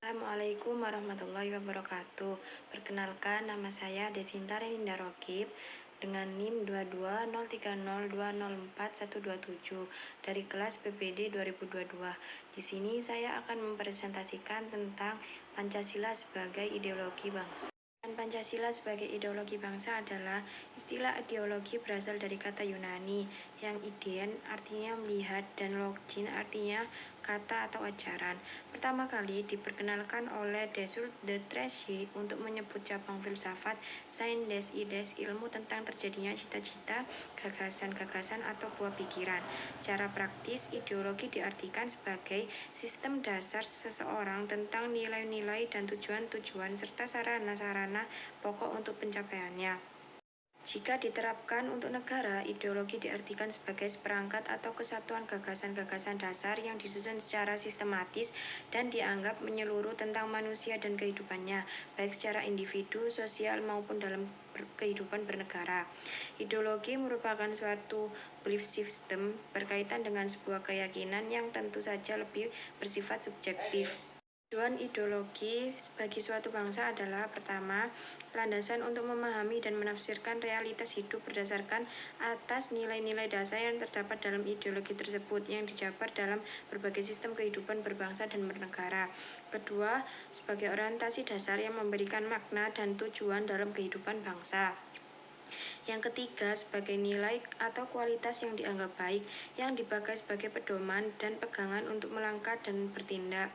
Assalamualaikum warahmatullahi wabarakatuh. Perkenalkan, nama saya Desinta Reninda Rokib dengan NIM 220302041127 dari kelas PPD 2022. Di sini saya akan mempresentasikan tentang Pancasila sebagai ideologi bangsa. Pancasila sebagai ideologi bangsa adalah istilah ideologi berasal dari kata Yunani yang iden artinya melihat dan login artinya kata atau ajaran. Pertama kali diperkenalkan oleh Desur de Tracy untuk menyebut cabang filsafat, sains ilmu tentang terjadinya cita-cita, gagasan-gagasan atau buah pikiran. Secara praktis, ideologi diartikan sebagai sistem dasar seseorang tentang nilai-nilai dan tujuan-tujuan serta sarana-sarana pokok untuk pencapaiannya. Jika diterapkan untuk negara, ideologi diartikan sebagai seperangkat atau kesatuan gagasan-gagasan dasar yang disusun secara sistematis dan dianggap menyeluruh tentang manusia dan kehidupannya, baik secara individu, sosial, maupun dalam kehidupan bernegara. Ideologi merupakan suatu belief system berkaitan dengan sebuah keyakinan yang tentu saja lebih bersifat subjektif. Tujuan ideologi bagi suatu bangsa adalah pertama, landasan untuk memahami dan menafsirkan realitas hidup berdasarkan atas nilai-nilai dasar yang terdapat dalam ideologi tersebut yang dijabar dalam berbagai sistem kehidupan berbangsa dan bernegara. Kedua, sebagai orientasi dasar yang memberikan makna dan tujuan dalam kehidupan bangsa. Yang ketiga, sebagai nilai atau kualitas yang dianggap baik, yang dipakai sebagai pedoman dan pegangan untuk melangkah dan bertindak.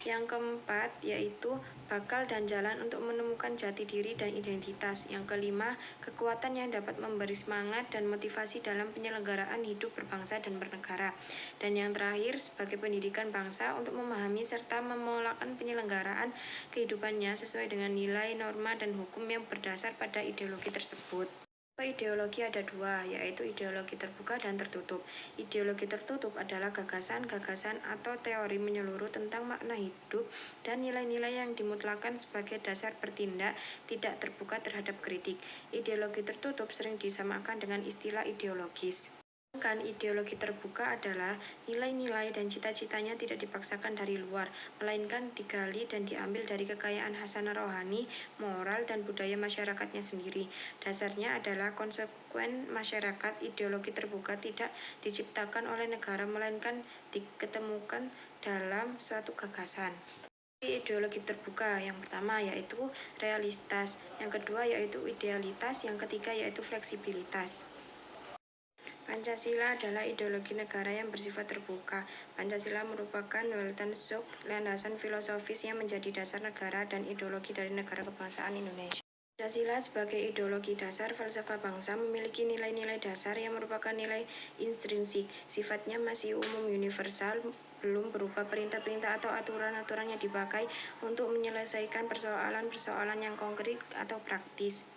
Yang keempat, yaitu bakal dan jalan untuk menemukan jati diri dan identitas. Yang kelima, kekuatan yang dapat memberi semangat dan motivasi dalam penyelenggaraan hidup berbangsa dan bernegara. Dan yang terakhir, sebagai pendidikan bangsa untuk memahami serta memolakan penyelenggaraan kehidupannya sesuai dengan nilai, norma, dan hukum yang berdasar pada ideologi tersebut. Ideologi ada dua, yaitu ideologi terbuka dan tertutup. Ideologi tertutup adalah gagasan-gagasan atau teori menyeluruh tentang makna hidup dan nilai-nilai yang dimutlakan sebagai dasar bertindak, tidak terbuka terhadap kritik. Ideologi tertutup sering disamakan dengan istilah ideologis. Sedangkan ideologi terbuka adalah nilai-nilai dan cita-citanya tidak dipaksakan dari luar, melainkan digali dan diambil dari kekayaan hasanah rohani, moral, dan budaya masyarakatnya sendiri. Dasarnya adalah konsekuen masyarakat. Ideologi terbuka tidak diciptakan oleh negara, melainkan diketemukan dalam suatu gagasan. Ideologi terbuka yang pertama yaitu realitas, yang kedua yaitu idealitas, yang ketiga yaitu fleksibilitas. Pancasila adalah ideologi negara yang bersifat terbuka. Pancasila merupakan Weltanschauung, landasan filosofis yang menjadi dasar negara dan ideologi dari negara kebangsaan Indonesia. Pancasila sebagai ideologi dasar falsafah bangsa memiliki nilai-nilai dasar yang merupakan nilai intrinsik, sifatnya masih umum universal, belum berupa perintah-perintah atau aturan-aturan yang dipakai untuk menyelesaikan persoalan-persoalan yang konkret atau praktis.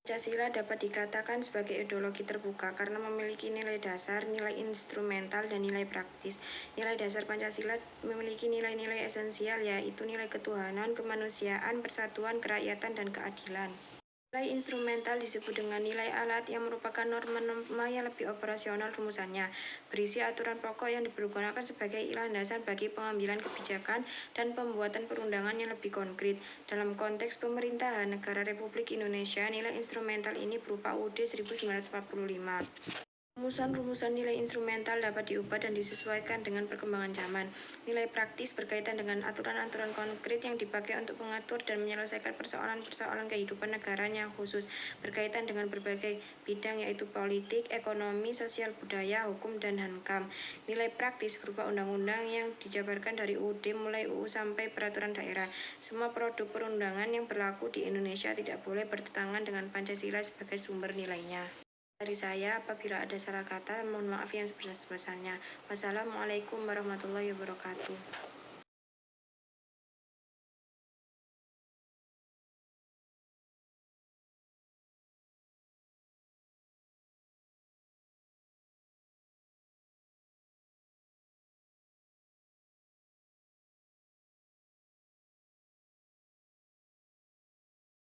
Pancasila dapat dikatakan sebagai ideologi terbuka karena memiliki nilai dasar, nilai instrumental, dan nilai praktis. Nilai dasar Pancasila memiliki nilai-nilai esensial yaitu nilai ketuhanan, kemanusiaan, persatuan, kerakyatan, dan keadilan. Nilai instrumental disebut dengan nilai alat yang merupakan norma-norma yang lebih operasional rumusannya, berisi aturan pokok yang dipergunakan sebagai landasan bagi pengambilan kebijakan dan pembuatan perundangan yang lebih konkret. Dalam konteks pemerintahan Negara Republik Indonesia, nilai instrumental ini berupa UUD 1945. Rumusan-rumusan nilai instrumental dapat diubah dan disesuaikan dengan perkembangan zaman. Nilai praktis berkaitan dengan aturan-aturan konkret yang dipakai untuk mengatur dan menyelesaikan persoalan-persoalan kehidupan negara yang khusus berkaitan dengan berbagai bidang yaitu politik, ekonomi, sosial, budaya, hukum, dan hankam. Nilai praktis berupa undang-undang yang dijabarkan dari UUD mulai UU sampai peraturan daerah. Semua produk perundangan yang berlaku di Indonesia tidak boleh bertentangan dengan Pancasila sebagai sumber nilainya. Dari saya, apabila ada salah kata, mohon maaf yang sebesar-besarnya. Wassalamualaikum warahmatullahi wabarakatuh.